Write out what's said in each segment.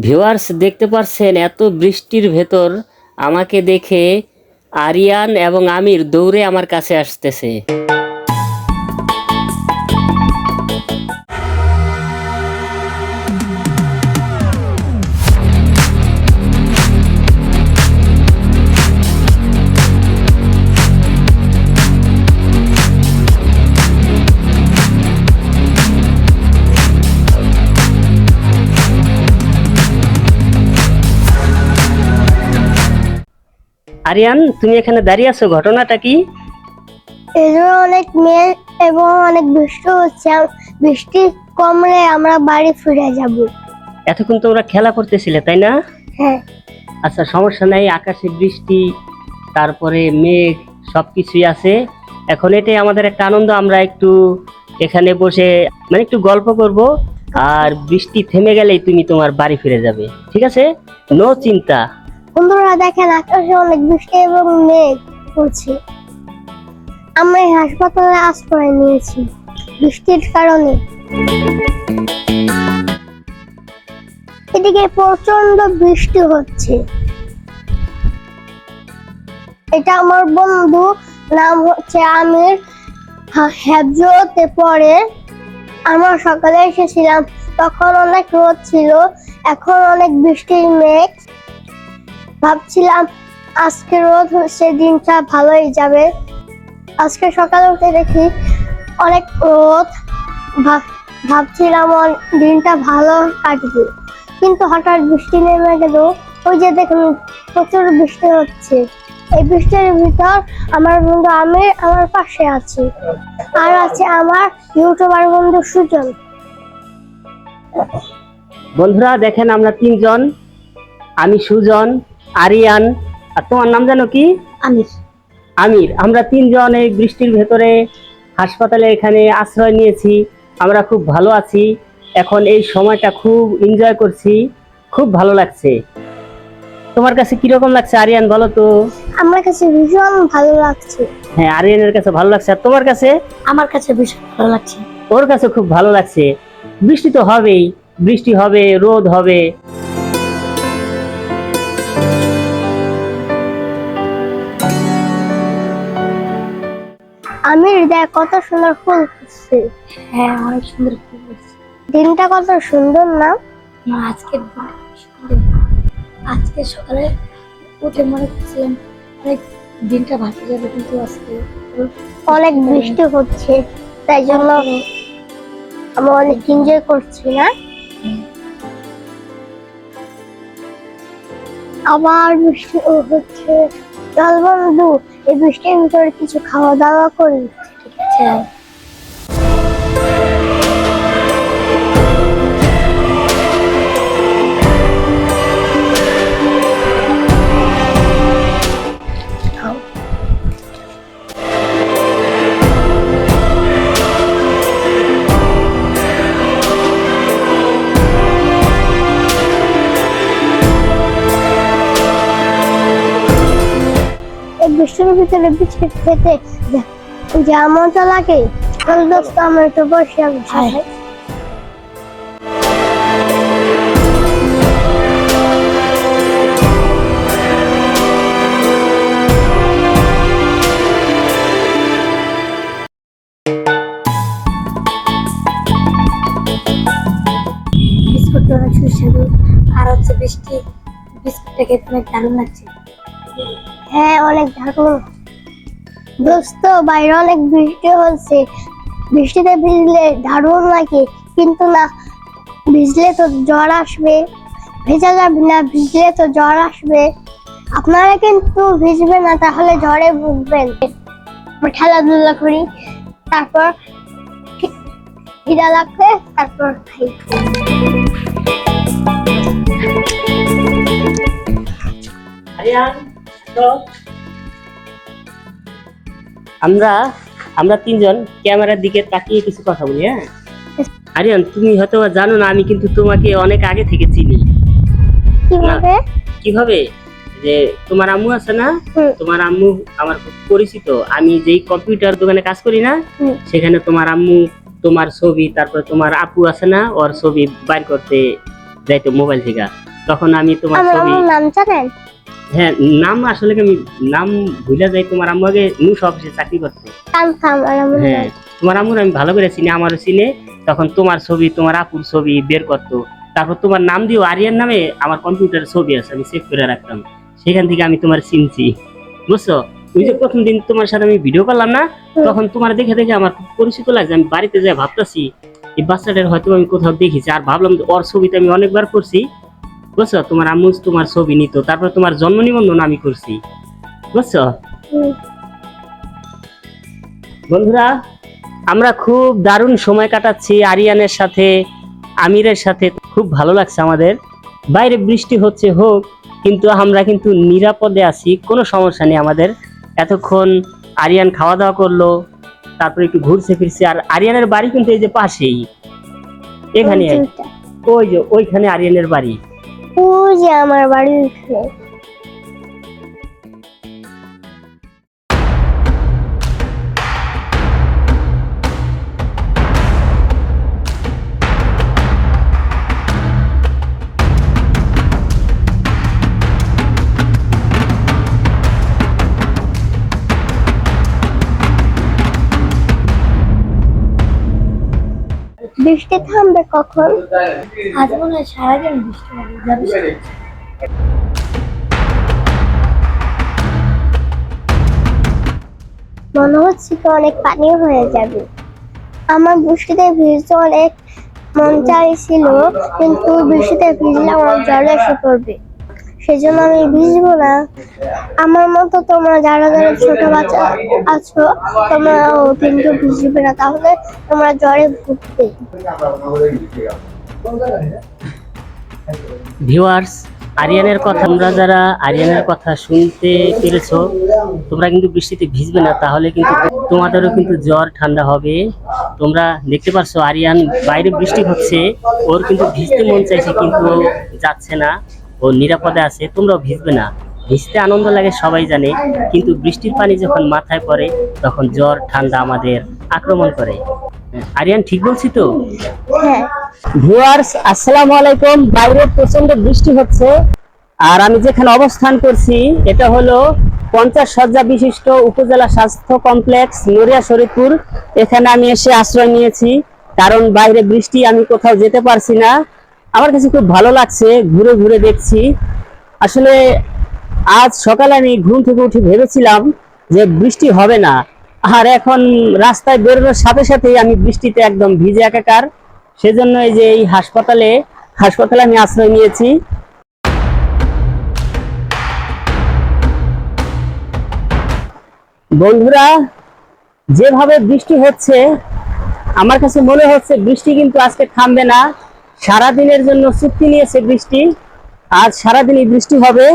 Viewers দেখতে পাচ্ছেন এত বৃষ্টির ভেতর আমাকে দেখে আরিয়ান এবং আমির দৌড়ে আমার কাছে আসতেছে। আরিয়ান, তুমি এখানে দাঁড়িয়ে আছো, ঘটনাটা কি? এজন্য অনেক মেঘ এবং অনেক বৃষ্টি হচ্ছে। বৃষ্টি কমলে আমরা বাড়ি ফিরে যাব। এতক্ষণ তোমরা খেলা করতেছিলে তাই না? হ্যাঁ। আচ্ছা, সমস্যা নাই, আকাশে বৃষ্টি তারপরে মেঘ সবকিছুই আছে। এখন এটাই আমাদের একটা আনন্দ, আমরা একটু এখানে বসে একটু গল্প করব, আর বৃষ্টি থেমে গেলেই তুমি তোমার বাড়ি ফিরে যাবে, ঠিক আছে? নো চিন্তা। বন্ধুরা দেখেন, আকাশে অনেক বৃষ্টি এবং মেঘ পড়ছে। আমরা এই হাসপাতালে আশ্রয় নিয়েছি বৃষ্টির কারণে। এদিকে প্রচন্ড বৃষ্টি হচ্ছে। এটা আমার বন্ধু, নাম হচ্ছে আমির, হেফজতে পড়ে। আমরা সকালে এসেছিলাম, তখন অনেক রোদ ছিল, এখন অনেক বৃষ্টির মেঘ। ভাবছিলাম আজকে রোদ হচ্ছে, দিনটা ভালোই যাবে। আজকে সকালে উঠে দেখি অনেক রোদ, ভাবছিলাম দিনটা ভালো কাটবে, কিন্তু হঠাৎ বৃষ্টি নেমে গেল। ওই যে দেখুন, প্রচুর বৃষ্টি হচ্ছে। এই বৃষ্টির ভিতর আমার বন্ধু আমির আমার পাশে আছে, আর আছে আমার ইউটিউবার বন্ধু সুজন। বন্ধুরা দেখেন, আমরা তিনজন, আমি, সুজন, আরিয়ান, আর তোমার নাম জানো কি? আমির। আমির, আমরা তিনজন এই বৃষ্টির ভেতরে হাসপাতালে এখানে আশ্রয় নিয়েছি। আমরা খুব ভালো আছি, এখন এই সময়টা খুব এনজয় করছি, খুব ভালো লাগছে। তোমার কাছে কিরকম লাগছে আরিয়ান, বলো তো? আমার কাছে ভীষণ ভালো লাগছে। হ্যাঁ, আরিয়ানের কাছে ভালো লাগছে, আর তোমার কাছে? আমার কাছে ভীষণ ভালো লাগছে। ওর কাছে খুব ভালো লাগছে। বৃষ্টি তো হবেই, বৃষ্টি হবে, রোদ হবে। আমির দেখ কত সুন্দর ফুল ফুটছে। হ্যাঁ, অনেক সুন্দর ফুল ফুটছে। দিনটা কত সুন্দর না? আজকের দিনটা সুন্দর। আজকে সকালে উঠে মনে করছিলাম অনেক দিনটা ভালো যাবে, কিন্তু আজকে অনেক বৃষ্টি হচ্ছে, তাই জন্য আমি অনেক এনজয় করছি না। আবার বৃষ্টি হচ্ছে। চল বন্ধু, এই বৃষ্টির ভিতরে কিছু খাওয়া দাওয়া করি, ঠিক আছে? বৃষ্টির ভিতরে বিস্কিট খেতে যা মজা লাগে, দোস্ত আমরা তো বসে বিস্কুট অনেক সুস্বাদু, আর হচ্ছে বৃষ্টি বিস্কুটটা খেতে অনেক দারুণ লাগছে। হ্যাঁ, অনেক দারুণ। দোস্ত বাইরে অনেক বৃষ্টি হচ্ছে, বৃষ্টিতে ভিজলে দারুণ লাগে, কিন্তু না ভিজলে তো জ্বর আসবে। ভেজা যাবে না, ভিজলে তো জ্বর আসবে। আপনারা কিন্তু ভিজবেন না, তাহলে জ্বরে ভুগবেন। খেলাধুলা করি, তারপর খিদা লাগবে, তারপর খাই। আমরা তিনজন ক্যামেরার দিকে তাকিয়ে কিছু কথা বলি। হ্যাঁ আরিয়ান, তুমি হয়তো জানো না, আমি কিন্তু তোমাকে অনেক আগে থেকে চিনি। কিভাবে? কিভাবে? যে তোমার আম্মু আছে না, তোমার আম্মু আমার খুব পরিচিত। আমি যেই কম্পিউটার দোকানে কাজ করি না, সেখানে তোমার আম্মু তোমার ছবি, তারপরে তোমার আপু আছে না, ওর ছবি বাইর করতে যাইতো মোবাইল থেকে। তখন আমি তোমার আমার ছবি, আম্মুর নাম জানেন? হ্যাঁ নাম আসলে কি আমি নাম ভুলে যাই। তোমার আম্মু আগে নিউজ অফিসে চাকরি করতো। কানতাম আমার আম্মুর হ্যাঁ, নাম। তোমার আম্মুর আমি ভালো করে চিনি, আমারও চিনে। তখন তোমার ছবি, তোমার আপুর ছবি বের করতো। তারপর তোমার নাম দিও আরিয়ান নামে আমার কম্পিউটারে ছবি আছে, আমি সেভ করে রাখতাম। সেখান থেকে আমি তোমার চিনছি, বুঝছো? ওই যে প্রথম দিন তোমার সাথে আমি ভিডিও করলাম না, তখন তোমার দেখে দেখে আমার খুব পরিচিত লাগছে। আমি বাড়িতে যাই ভাবতেছি এই বাচ্চাটার হয়তো আমি কোথাও দেখেছি, আর ভাবলাম যে ওর ছবিটা আমি অনেকবার করছি, বুঝছো? তোমার আম্মু তোমার ছবি নিত, তারপর তোমার জন্ম নিবন্ধন আমি করছি, বুঝছো? হুম। বন্ধুরা, আমরা খুব দারুণ সময় কাটাচ্ছি আরিয়ানের সাথে, আমিরের সাথে। খুব ভালো লাগছে আমাদের। বাইরে বৃষ্টি হচ্ছে হোক, কিন্তু আমরা কিন্তু নিরাপদে আছি, কোনো সমস্যা নেই আমাদের। এতক্ষণ আরিয়ান খাওয়া দাওয়া করলো, তারপরে একটু ঘুরছে ফিরছে। আর আরিয়ানের বাড়ি কিন্তু এই যে পাশেই, এখানে, ওই যে ওইটা। ওই যে ওইখানে আরিয়ানের বাড়ি। ওই যে আমার বাড়ি ওইখানে। বৃষ্টি থামবে কখন? আজ মনে হয় সারাদিন বৃষ্টি হবে। মনে হচ্ছে তো অনেক পানি হয়ে যাবে। আমার বৃষ্টিতে ভিজতে অনেক মন চাইছিল, কিন্তু বৃষ্টিতে ভিজলে আমার জ্বর এসে পড়বে, সেজন্য আমি ভিজবো না। আমার মতো তোমরা যারা যারা ছোট বাচ্চা আছো, তোমরাও কিন্তু ভিজবে না, তাহলে তোমরা জ্বরে ভুগবে। ভিউয়ার্স, আরিয়ানের কথা, তোমরা যারা আরিয়ানের কথা শুনতে পেরেছো, তোমরা কিন্তু বৃষ্টিতে ভিজবে না, তাহলে কিন্তু তোমাদেরও কিন্তু জ্বর ঠান্ডা হবে। তোমরা দেখতে পাচ্ছ আরিয়ান বাইরে বৃষ্টি হচ্ছে, ওর কিন্তু ভিজতে মন চাইছে কিন্তু ও যাচ্ছে না, ও নিরাপদে আছে। তোমরাও ভিজবে না, ভিজতে আনন্দ লাগে সবাই জানে, কিন্তু বৃষ্টির পানি যখন মাথায় পড়ে তখন জ্বর ঠান্ডা আমাদের আক্রমণ করে। আরিয়ান ঠিক বলছি তো? হ্যাঁ। ভিউয়ার্স, আসসালামু আলাইকুম। বাইরে প্রচন্ড বৃষ্টি হচ্ছে, আর আমি যেখানে অবস্থান করছি এটা হলো 50 শয্যা বিশিষ্ট উপজেলা স্বাস্থ্য কমপ্লেক্স নড়িয়া শরীফপুর। এখানে আমি এসে আশ্রয় নিয়েছি, কারণ বাইরে বৃষ্টি, আমি কোথাও যেতে পারছি না। আমার কাছে খুব ভালো লাগছে, ঘুরে ঘুরে দেখছি। আসলে আজ সকালে আমি ঘুম থেকে উঠে ভেবেছিলাম যে বৃষ্টি হবে না, আর এখন রাস্তায় বেরোনোর সাথে সাথেই আমি বৃষ্টিতে একদম ভিজে একাকার। সেজন্য এই যে এই হাসপাতালে আমি আশ্রয় নিয়েছি। বন্ধুরা, যেভাবে বৃষ্টি হচ্ছে, আমার কাছে মনে হচ্ছে বৃষ্টি কিন্তু আজকে থামবে না। সারাদিনের জন্য চুক্তি নিয়েছে বৃষ্টি, আজ সারাদিনই বৃষ্টি হবে।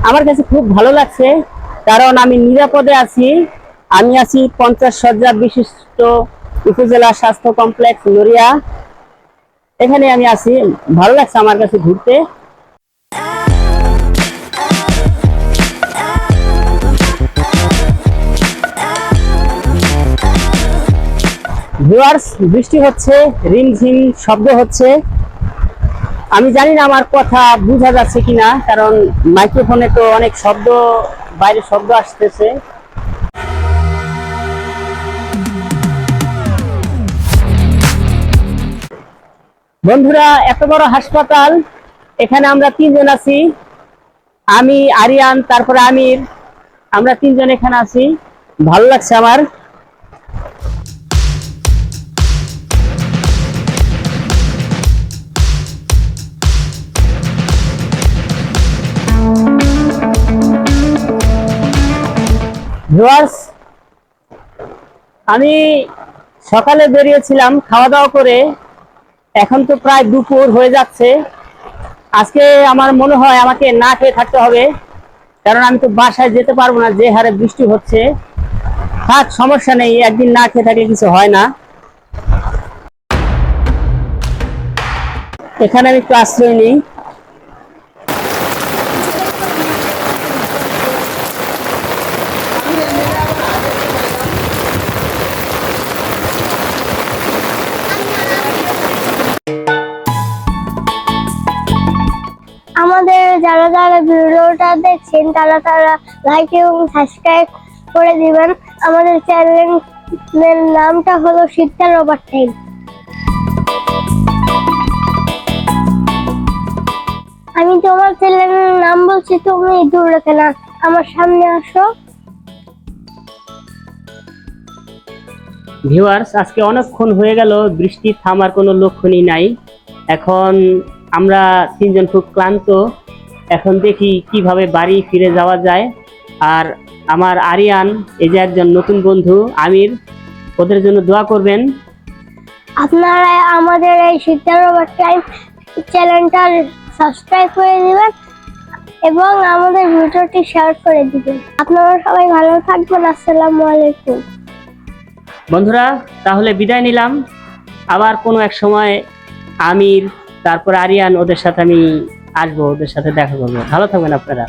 আমার কাছে খুব ভালো লাগছে, কারণ আমি নিরাপদে আছি। আমি আছি 50 শয্যা বিশিষ্ট উপজেলা স্বাস্থ্য কমপ্লেক্স নড়িয়া, এখানে আমি আছি। ভালো লাগছে আমার কাছে ঘুরতে। ভিউয়ার্স, বৃষ্টি হচ্ছে, রিমঝিম শব্দ হচ্ছে। আমি জানি না আমার কথা বোঝা যাচ্ছে কিনা, কারণ মাইক্রোফোনে তো অনেক শব্দ, বাইরে শব্দ আসতেছে। বন্ধুরা, এত বড় হাসপাতাল, এখানে আমরা 3 জন আছি, আমি, আরিয়ান, তারপরে আমির, আমরা 3 জন এখানে আছি। ভালো লাগছে আমার। ভিউয়ার্স, আমি সকালে বেরিয়েছিলাম খাওয়া দাওয়া করে, এখন তো প্রায় দুপুর হয়ে যাচ্ছে। আজকে আমার মনে হয় আমাকে না খেয়ে থাকতে হবে, কারণ আমি তো বাসায় যেতে পারবো না, যে হারে বৃষ্টি হচ্ছে। থাক, সমস্যা নেই, একদিন না খেয়ে থাকলে কিছু হয় না। এখানে আমি একটু আশ্রয় নিই। যারা যারা ভিডিওটা দেখছেন তারা তারা লাইক এবং সাবস্ক্রাইব করে দিবেন। আমাদের চ্যানেলের নামটা হলো শীতকাল ওভারটাইম। আমি তোমার চ্যানেলের নাম বলছি, তুমি দূরে কেন, আমার সামনে আসো। ভিউয়ার্স, আজকে অনেকক্ষণ হয়ে গেল, বৃষ্টি থামার কোনো লক্ষণই নাই। এখন আমরা তিনজন খুব ক্লান্ত। এখন দেখি কিভাবে বাড়ি ফিরে যাওয়া যায়। আর আমার আরিয়ান, এই যে একজন নতুন বন্ধু আমির, ওদের জন্য দোয়া করবেন। আপনারা আমাদের এই শীতকাল ওভারটাইম চ্যানেলটা সাবস্ক্রাইব করে দিবেন এবং আমাদের ভিডিওটি শেয়ার করে দিবেন। আপনারা সবাই ভালো থাকবেন। আসসালামু আলাইকুম। বন্ধুরা, তাহলে বিদায় নিলাম। আবার কোনো এক সময় আমির, তারপর আরিয়ান, ওদের সাথে আমি আসবো, ওদের সাথে দেখা করবো। ভালো থাকবেন আপনারা।